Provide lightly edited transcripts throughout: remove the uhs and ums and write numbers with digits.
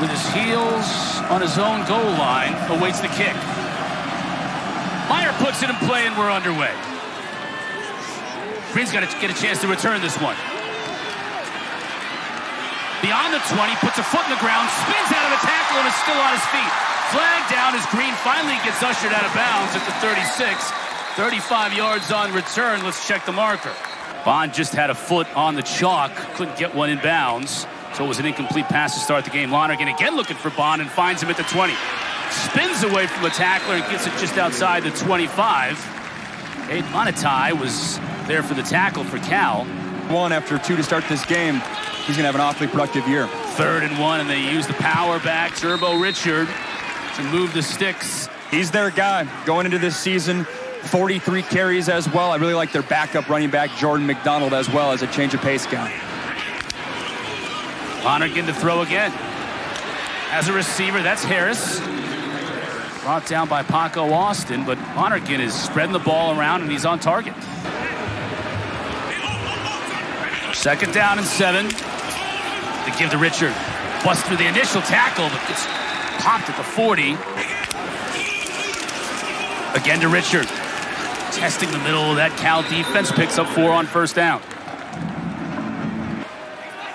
with his heels on his own goal line, awaits the kick. Meyer puts it in play, and we're underway. Green's got to get a chance to return this one. Beyond the 20, puts a foot in the ground, spins out of a tackle, and is still on his feet. Flag down as Green finally gets ushered out of bounds at the 36. 35 yards on return. Let's check the marker. Bond just had a foot on the chalk, couldn't get one in bounds, so it was an incomplete pass to start the game. Lonergan again looking for Bond and finds him at the 20. Spins away from the tackler and gets it just outside the 25. Aiden Monetai was there for the tackle for Cal. 1 after 2 to start this game. He's going to have an awfully productive year. 3rd and 1, and they use the power back, Turbo Richard, to move the sticks. He's their guy going into this season. 43 carries as well. I really like their backup running back, Jordan McDonald, as well as a change of pace guy. Lonergan to throw again. As a receiver, that's Harris. Brought down by Paco Austin, but Lonergan is spreading the ball around, and he's on target. 2nd down and 7. They give to Richard. Busts through the initial tackle, but gets popped at the 40. Again to Richard. Testing the middle of that Cal defense. Picks up 4 on 1st down.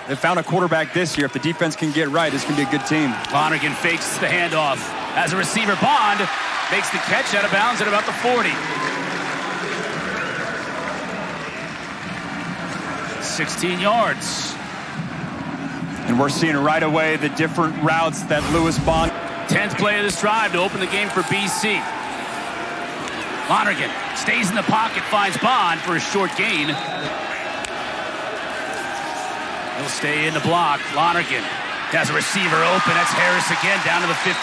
They found a quarterback this year. If the defense can get right, this can be a good team. Lonergan fakes the handoff. As a receiver, Bond makes the catch out of bounds at about the 40. 16 yards. And we're seeing right away the different routes that Lewis Bond. 10th play of this drive to open the game for BC. Lonergan stays in the pocket, finds Bond for a short gain. He'll stay in the block. Lonergan has a receiver open. That's Harris again, down to the 15.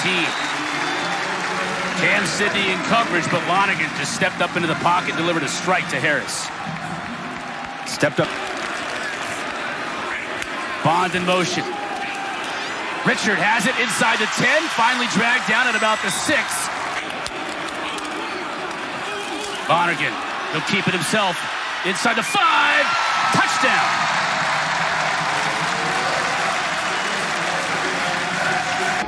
Cam Sidney in coverage, but Lonergan just stepped up into the pocket, delivered a strike to Harris. Stepped up. Bond in motion. Richard has it inside the 10, finally dragged down at about the 6. Lonergan, he'll keep it himself. Inside the 5, touchdown.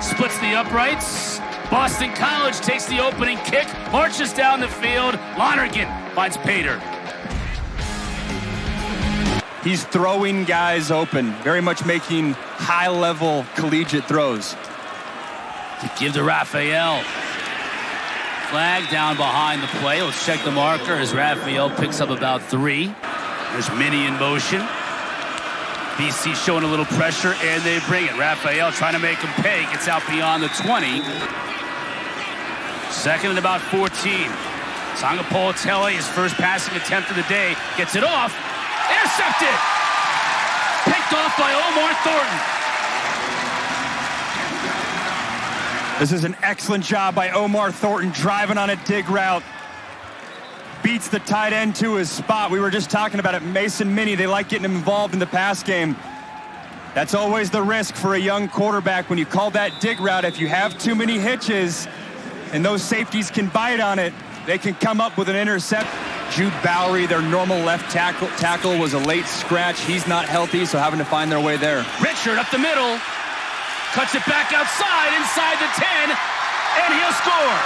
Splits the uprights. Boston College takes the opening kick, marches down the field. Lonergan finds Pater. He's throwing guys open, very much making high-level collegiate throws. To give to Raphael. Flag down behind the play. Let's check the marker as Raphael picks up about 3. There's Minnie in motion. BC showing a little pressure, and they bring it. Raphael trying to make him pay. Gets out beyond the 20. 2nd and about 14. Sagapolutele, his first passing attempt of the day, gets it off. Intercepted! Picked off by Omar Thornton. This is an excellent job by Omar Thornton, driving on a dig route. Beats the tight end to his spot. We were just talking about it. Mason Minnie, they like getting him involved in the pass game. That's always the risk for a young quarterback when you call that dig route. If you have too many hitches and those safeties can bite on it, they can come up with an intercept. Jude Bowery, their normal left tackle, was a late scratch. He's not healthy, so having to find their way there. Richard up the middle. Cuts it back outside, inside the 10, and he'll score.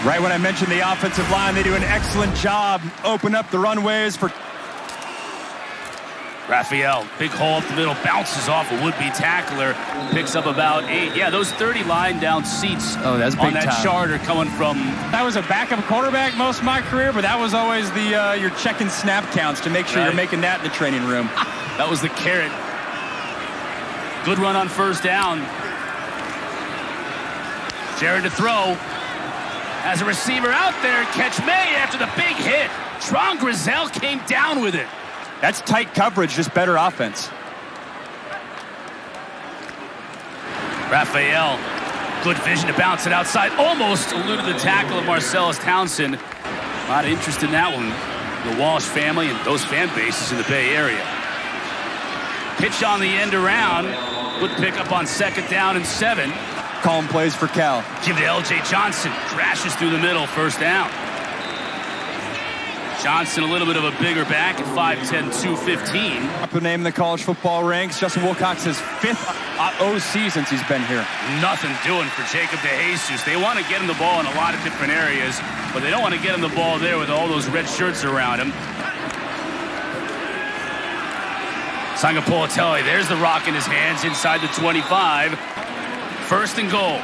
Right when I mentioned the offensive line, they do an excellent job. Open up the runways for Raphael, big hole up the middle, bounces off a would-be tackler, picks up about 8. Yeah, those 30 line down seats on that time. Chart are coming from. That was a backup quarterback most of my career, but that was always the you're checking snap counts to make sure you're making that in the training room. That was the carrot. Good run on 1st down. Jaron to throw. As a receiver out there, catch May after the big hit. Tron Grizel came down with it. That's tight coverage, just better offense. Raphael, good vision to bounce it outside. Almost eluded the tackle of Marcellus Townsend. A lot of interest in that one. The Walsh family and those fan bases in the Bay Area. Pitch on the end around. Good pickup on 2nd down and 7. calling plays for Cal. Give to L.J. Johnson. Crashes through the middle. First down. Johnson, a little bit of a bigger back at 5'10", 215. Up the name in the college football ranks. Justin Wilcox's 5th OC since he's been here. Nothing doing for Jacob DeJesus. They want to get him the ball in a lot of different areas, but they don't want to get him the ball there with all those red shirts around him. Sagapolutele, there's the rock in his hands inside the 25. First and goal.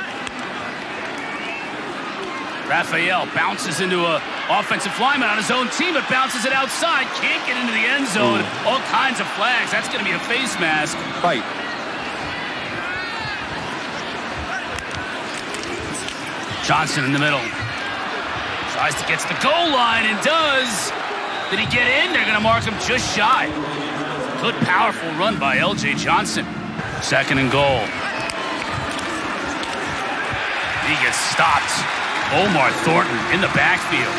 Raphael bounces into a offensive lineman on his own team, but bounces it outside. Can't get into the end zone. All kinds of flags. That's going to be a face mask. Right. Johnson in the middle. Tries to get to the goal line and does. Did he get in? They're going to mark him just shy. Good, powerful run by L.J. Johnson. Second and goal. He gets stopped. Omar Thornton in the backfield.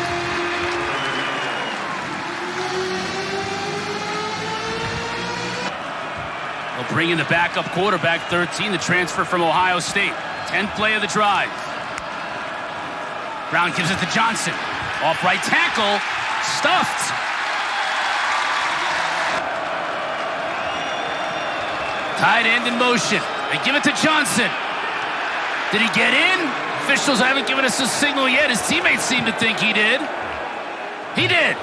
They'll bring in the backup quarterback, 13, the transfer from Ohio State. 10th play of the drive. Brown gives it to Johnson. Off right tackle. Stuffed. Tight end in motion. They give it to Johnson. Did he get in? Officials haven't given us a signal yet. His teammates seem to think he did. He did.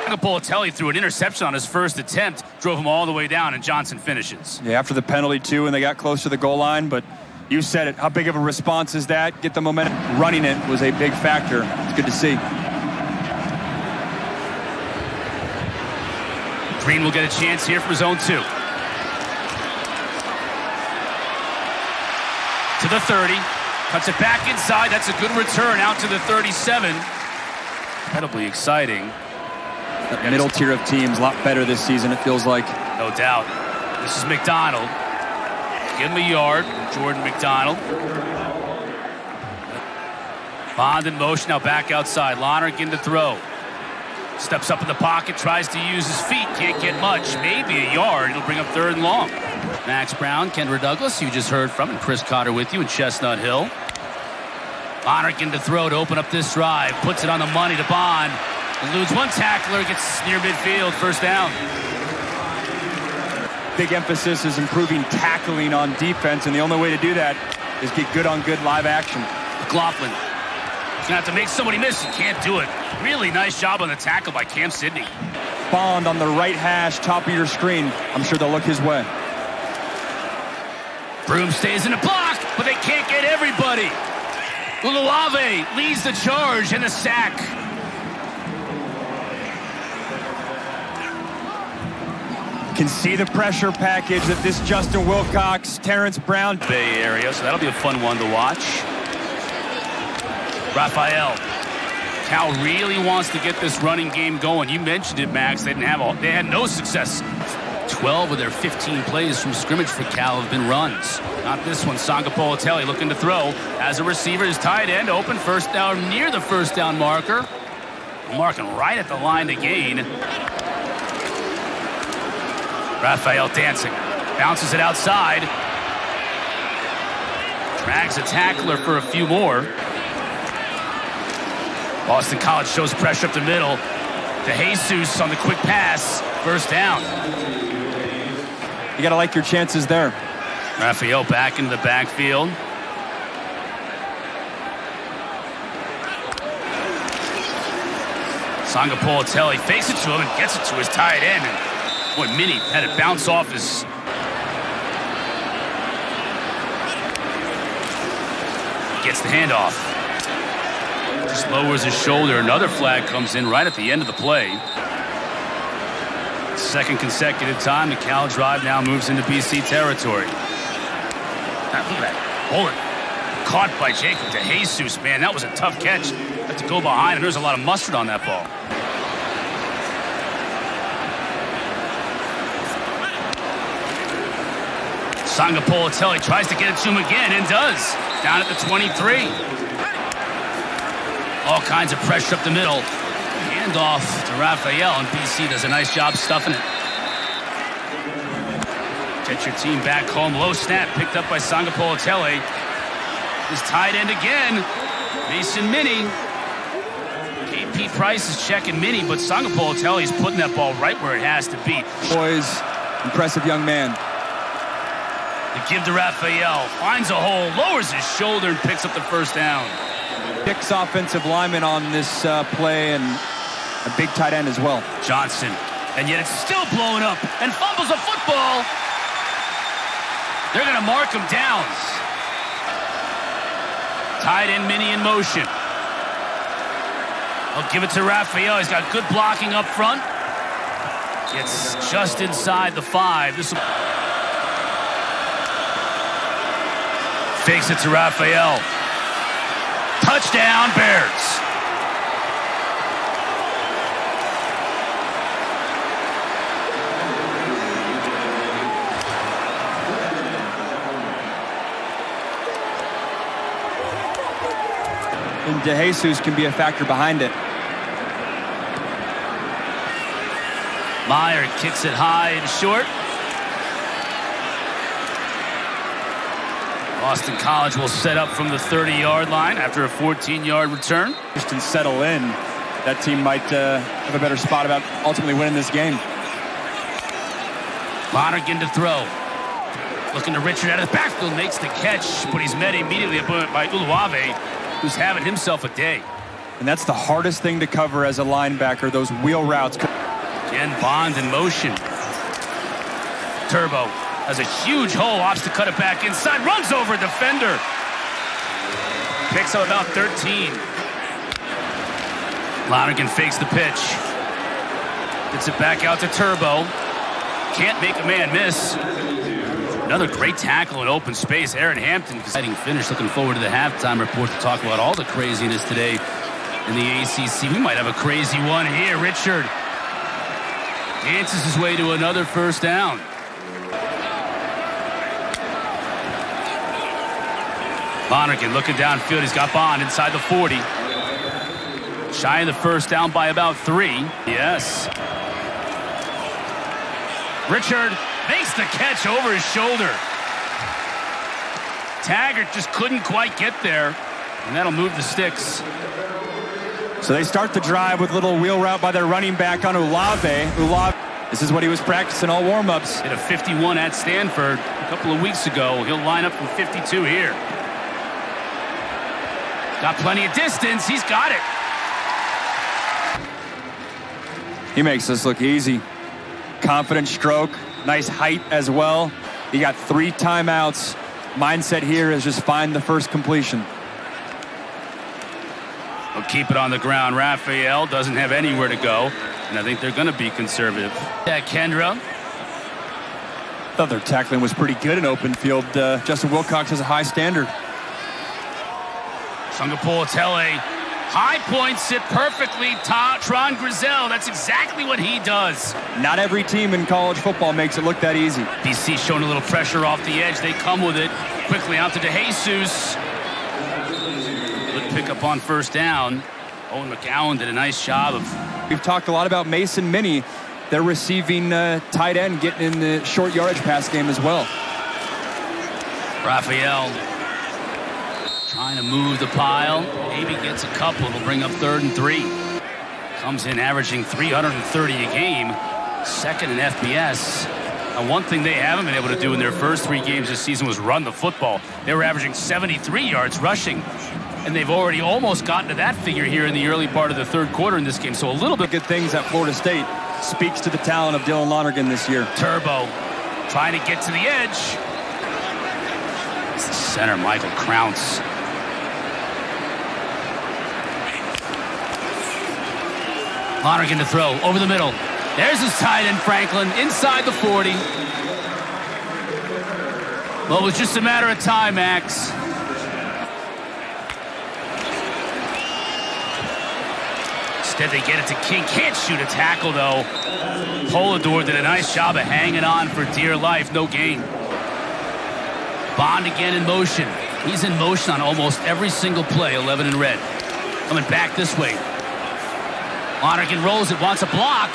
Sagapolutele threw an interception on his first attempt, drove him all the way down, and Johnson finishes. Yeah, after the penalty, too, and they got close to the goal line, but you said it. How big of a response is that? Get the momentum. Running it was a big factor. It's good to see. Green will get a chance here from zone 2. To the 30. Cuts it back inside. That's a good return out to the 37. Incredibly exciting. That middle tier of teams, a lot better this season, it feels like. No doubt. This is McDonald. Give him a yard. Jordan McDonald. Bond in motion, now back outside. Lonergan to throw. Steps up in the pocket, tries to use his feet. Can't get much. Maybe a yard. It'll bring up 3rd and long. Max Brown, Kendra Douglas, you just heard from, and Chris Cotter with you in Chestnut Hill. Lonergan to throw to open up this drive. Puts it on the money to Bond. Eludes one tackler, gets near midfield, first down. Big emphasis is improving tackling on defense, and the only way to do that is get good on good live action. McLaughlin. He's going to have to make somebody miss. He can't do it. Really nice job on the tackle by Cam Sidney. Bond on the right hash, top of your screen. I'm sure they'll look his way. Broom stays in the block, but they can't get everybody. Uluave leads the charge and the sack. Can see the pressure package that this Justin Wilcox, Terrence Brown. Bay Area, so that'll be a fun one to watch. Raphael. Cal really wants to get this running game going. You mentioned it, Max. They had no success. 12 of their 15 plays from scrimmage for Cal have been runs. Not this one. Sagapolutele looking to throw. As a receiver, his tight end open. First down near the first down marker. Marking right at the line to gain. Raphael dancing. Bounces it outside. Drags a tackler for a few more. Boston College shows pressure up the middle. DeJesus on the quick pass. First down. You got to like your chances there. Raphael back into the backfield. Sagapolutele fakes it to him and gets it to his tight end. And boy, Minnie had it bounce off his... Gets the handoff. Just lowers his shoulder. Another flag comes in right at the end of the play. Second consecutive time the Cal drive now moves into BC territory. Now, look at that bullet. Caught by Jacob DeJesus, man. That was a tough catch. Had to go behind him. There's a lot of mustard on that ball. Sagapolutele tries to get it to him again and does. Down at the 23. All kinds of pressure up the middle. Handoff to Raphael, and BC does a nice job stuffing it. Get your team back home. Low snap picked up by Sagapolutele. His tight end again. Mason Minnie. KP Price is checking Minnie, but Sagapolutele is putting that ball right where it has to be. Boys, impressive young man. The give to Raphael. Finds a hole, lowers his shoulder, and picks up the first down. 6 offensive linemen on this play, and a big tight end as well. Johnson. And yet it's still blowing up and fumbles a football. They're going to mark him down. Tight end Minnie in motion. I'll give it to Raphael. He's got good blocking up front. Gets just inside the 5. This fakes it to Raphael. Touchdown, Bears. And DeJesus can be a factor behind it. Meyer kicks it high and short. Boston College will set up from the 30-yard line after a 14-yard return. Just and settle in. That team might have a better spot about ultimately winning this game. Lonergan to throw. Looking to Richard out of the backfield, makes the catch, but he's met immediately by Uluave, who's having himself a day. And that's the hardest thing to cover as a linebacker, those wheel routes. Again, Bond in motion. Turbo has a huge hole, opts to cut it back inside, runs over a defender. Picks up about 13. Lonergan fakes the pitch. Gets it back out to Turbo. Can't make a man miss. Another great tackle in open space. Aaron Hampton, exciting finish. Looking forward to the halftime report to talk about all the craziness today in the ACC. We might have a crazy one here. Richard dances his way to another first down. Lonergan looking downfield. He's got Bond inside the 40. Shy of the first down by about 3. Yes. Richard makes the catch over his shoulder. Taggart just couldn't quite get there, and that'll move the sticks. So they start the drive with a little wheel route by their running back on Uluave. This is what he was practicing all warm-ups. Hit a 51 at Stanford a couple of weeks ago. He'll line up from 52 here. Got plenty of distance. He's got it. He makes this look easy. Confident stroke, nice height as well. He got 3 timeouts. Mindset here is just find the first completion. We'll keep it on the ground. Raphael doesn't have anywhere to go, and I think they're going to be conservative. Yeah, Kendra. Thought their tackling was pretty good in open field. Justin Wilcox has a high standard. Sagapolutele, high points it perfectly. Tron Grizel, that's exactly what he does. Not every team in college football makes it look that easy. BC showing a little pressure off the edge. They come with it quickly out to DeJesus. Good pickup on first down. Owen McGowan did a nice job of. We've talked a lot about Mason Minnie. They're receiving tight end, getting in the short yardage pass game as well. Raphael trying to move the pile. Maybe gets a couple. It'll bring up 3rd and 3. Comes in averaging 330 a game. Second in FBS. Now, one thing they haven't been able to do in their first 3 games this season was run the football. They were averaging 73 yards rushing. And they've already almost gotten to that figure here in the early part of the 3rd quarter in this game. So a little bit good things at Florida State. Speaks to the talent of Dylan Lonergan this year. Turbo trying to get to the edge. It's the center, Michael Crounce. Lonergan to throw over the middle. There's his tight end, Franklin, inside the 40. Well, it was just a matter of time, Max. Instead, they get it to King. Can't shoot a tackle, though. Polidor did a nice job of hanging on for dear life. No gain. Bond again in motion. He's in motion on almost every single play, 11 in red. Coming back this way. Lonergan rolls it, wants a block.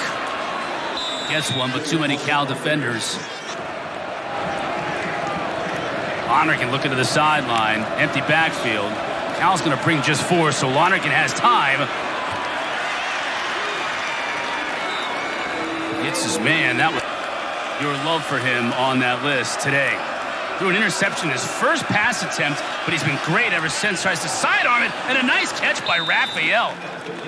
Gets one, but too many Cal defenders. Lonergan looking to the sideline. Empty backfield. Cal's going to bring just 4, so Lonergan has time. Hits his man. That was your love for him on that list today. Threw an interception his first pass attempt, but he's been great ever since. Tries to sidearm it, and a nice catch by Raphael.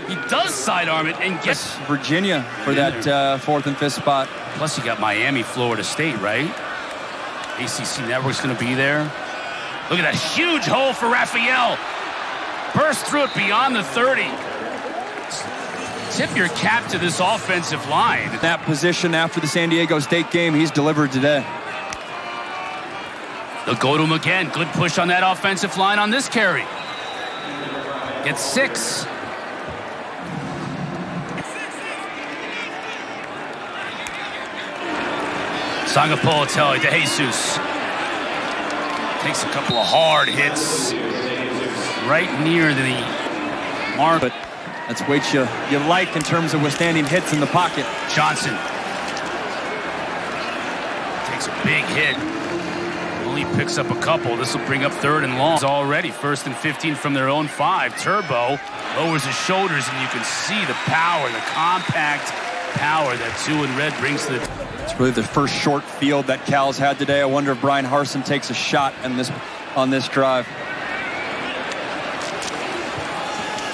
He does sidearm it and gets Virginia for that 4th and 5th spot. Plus, you got Miami, Florida State, right? ACC Network's going to be there. Look at that huge hole for Raphael. Burst through it beyond the 30. Tip your cap to this offensive line. That position after the San Diego State game, he's delivered today. They'll go to him again. Good push on that offensive line on this carry. Gets 6. Sagapolutele to Jesus. Takes a couple of hard hits right near the mark. But that's what you like in terms of withstanding hits in the pocket. Johnson takes a big hit. Only picks up a couple. This will bring up 3rd and long. Already 1st and 15 from their own 5. Turbo lowers his shoulders, and you can see the power, the compact power that 2 and red brings to the... It's really the first short field that Cal's had today. I wonder if Brian Harsin takes a shot on this drive.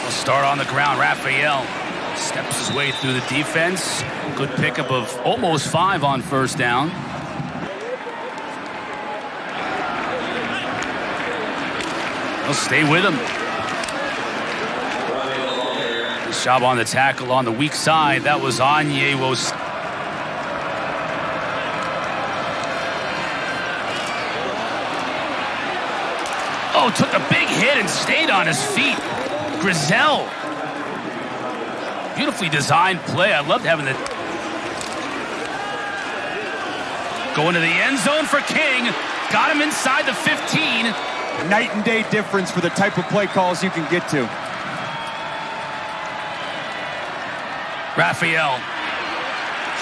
We'll start on the ground. Raphael steps his way through the defense. Good pickup of almost 5 on 1st down. He'll stay with him. Nice job on the tackle on the weak side. That was Jaron-Keawe. Oh, took a big hit and stayed on his feet. Grizel. Beautifully designed play. I loved having it. Going to the end zone for King. Got him inside the 15. Night and day difference for the type of play calls you can get to. Raphael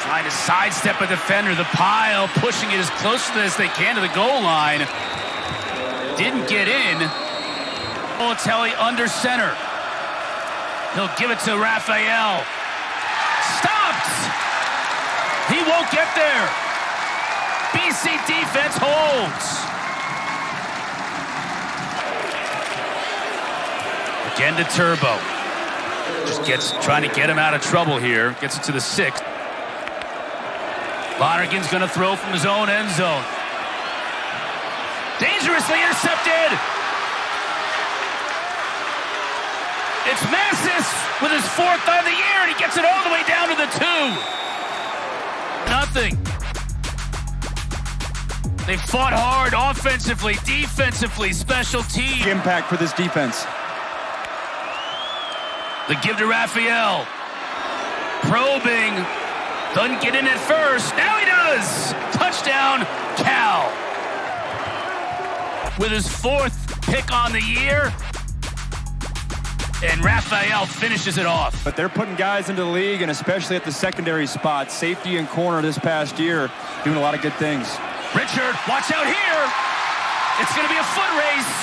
trying to sidestep a defender. The pile, pushing it as close as they can to the goal line. Didn't get in. Polutele under center. He'll give it to Raphael. Stopped! He won't get there. BC defense holds. Again to Turbo. Just trying to get him out of trouble here. Gets it to the 6. Lonergan's going to throw from his own end zone. Dangerously intercepted. It's Massis with his 4th on the year, and he gets it all the way down to the 2. Nothing. They fought hard offensively, defensively, special team. Impact for this defense. The give to Raphael. Probing. Doesn't get in at first. Now he does. Touchdown, Cal. With his 4th pick on the year. And Raphael finishes it off. But they're putting guys into the league, and especially at the secondary spot, safety and corner this past year, doing a lot of good things. Richard, watch out here. It's going to be a foot race.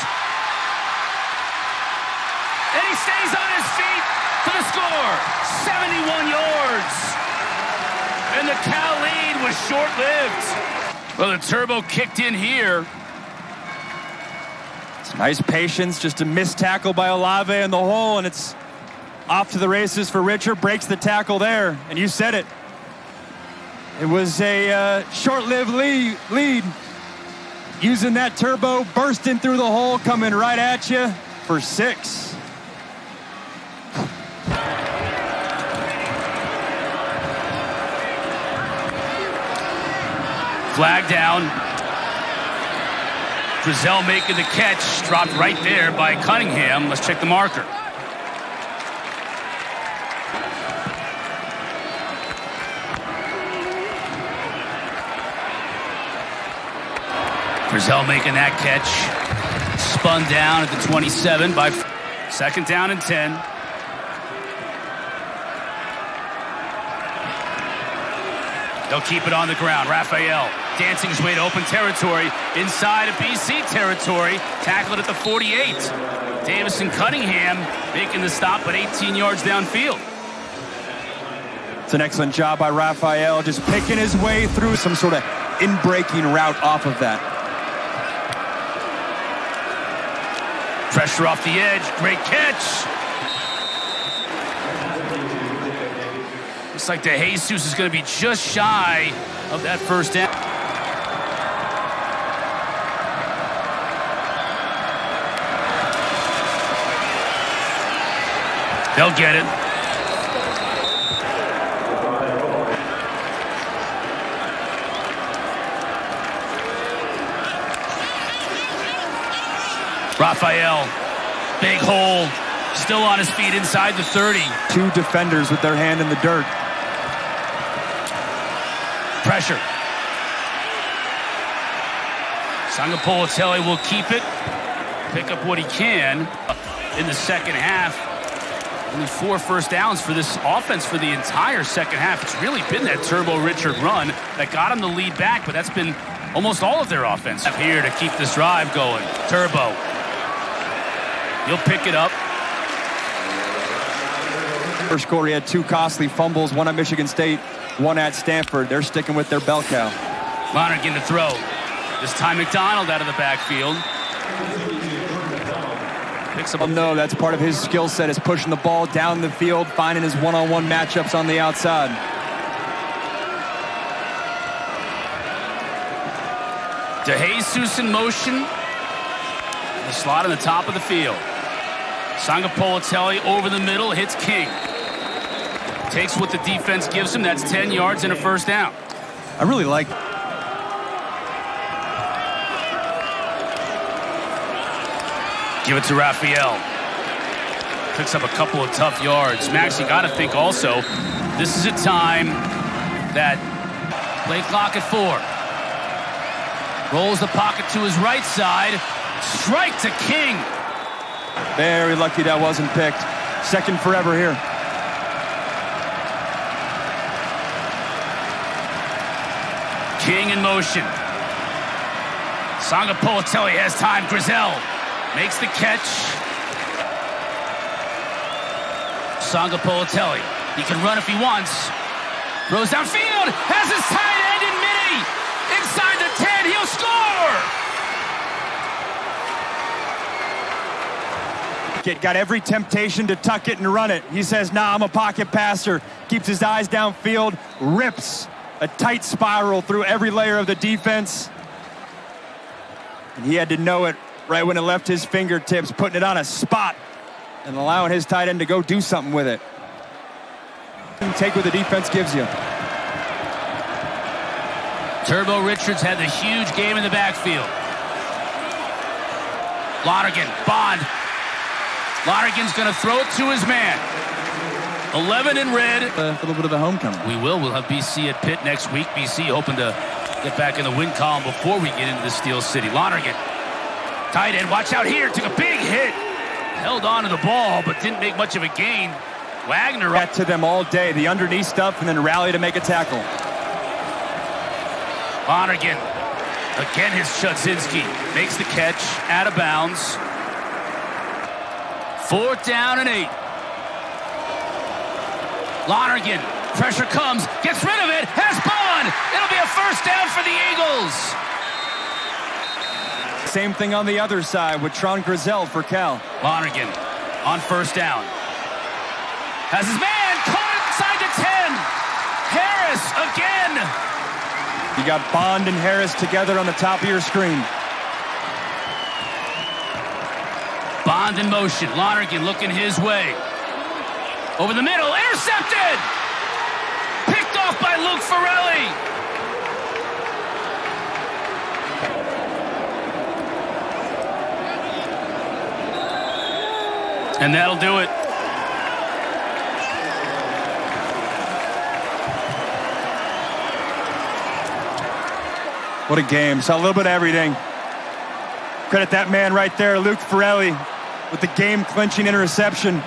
And he stays on his feet for the score. 71 yards. And the Cal lead was short-lived. Well, the Turbo kicked in here. It's nice patience, just a missed tackle by Olave in the hole, and it's off to the races for Richard. Breaks the tackle there, and you said it. It was a short-lived lead. Using that Turbo, bursting through the hole, coming right at you for 6. Flag down. Grizel making the catch. Dropped right there by Cunningham. Let's check the marker. Grizel making that catch. Spun down at the 27 by 2nd down and 10. They'll keep it on the ground. Raphael dancing his way to open territory inside of BC territory. Tackled at the 48. Davison Cunningham making the stop, but 18 yards downfield. It's an excellent job by Raphael, just picking his way through some sort of in-breaking route off of that. Pressure off the edge, great catch. Looks like DeJesus is going to be just shy of that first down. They'll get it. Raphael, big hole, still on his feet inside the 30. Two defenders with their hand in the dirt. Pressure. Sagapolutele will keep it, pick up what he can in the second half. Only 4 first downs for this offense for the entire second half. It's really been that Turbo Richard run that got him the lead back, but that's been almost all of their offense here to keep this drive going. Turbo. He'll pick it up. First quarter, he had 2 costly fumbles, one at Michigan State, one at Stanford. They're sticking with their bell cow. Lonergan to throw. This time McDonald out of the backfield. Picks up. No, that's part of his skill set, is pushing the ball down the field, finding his one-on-one matchups on the outside. DeJesus in motion. The slot in the top of the field. Sagapolutele over the middle, hits King. Takes what the defense gives him. That's 10 yards and a first down. I really like. Give it to Raphael. Picks up a couple of tough yards. Max, you got to think also, this is a time that play clock at 4. Rolls the pocket to his right side. Strike to King. Very lucky that wasn't picked. Second forever here. King in motion. Sagapolutele has time. Grizel makes the catch. Sagapolutele, he can run if he wants. Throws downfield, has his tight end in mini. Inside the 10, he'll score. Got every temptation to tuck it and run it. He says, nah, I'm a pocket passer. Keeps his eyes downfield, rips a tight spiral through every layer of the defense. And he had to know it right when it left his fingertips, putting it on a spot and allowing his tight end to go do something with it. Take what the defense gives you. Turbo Richards had the huge game in the backfield. Lonergan, Bond. Lonergan's going to throw it to his man. 11 in red. A little bit of a homecoming. We will. We'll have BC at Pitt next week. BC hoping to get back in the win column before we get into the Steel City. Lonergan, tight end, watch out here. Took a big hit. Held on to the ball, but didn't make much of a gain. Wagner up to them all day. The underneath stuff, and then rally to make a tackle. Lonergan, again his Chudzinski. Makes the catch, out of bounds. 4th down and 8. Lonergan, pressure comes, gets rid of it, has Bond. It'll be a first down for the Eagles. Same thing on the other side with Tron Grizel for Cal. Lonergan on first down. Has his man caught inside the 10. Harris again. You got Bond and Harris together on the top of your screen. Bond in motion. Lonergan looking his way. Over the middle. Intercepted. Picked off by Luke Ferrelli. And that'll do it. What a game. Saw a little bit of everything. Credit that man right there, Luke Ferrelli, with the game-clinching interception.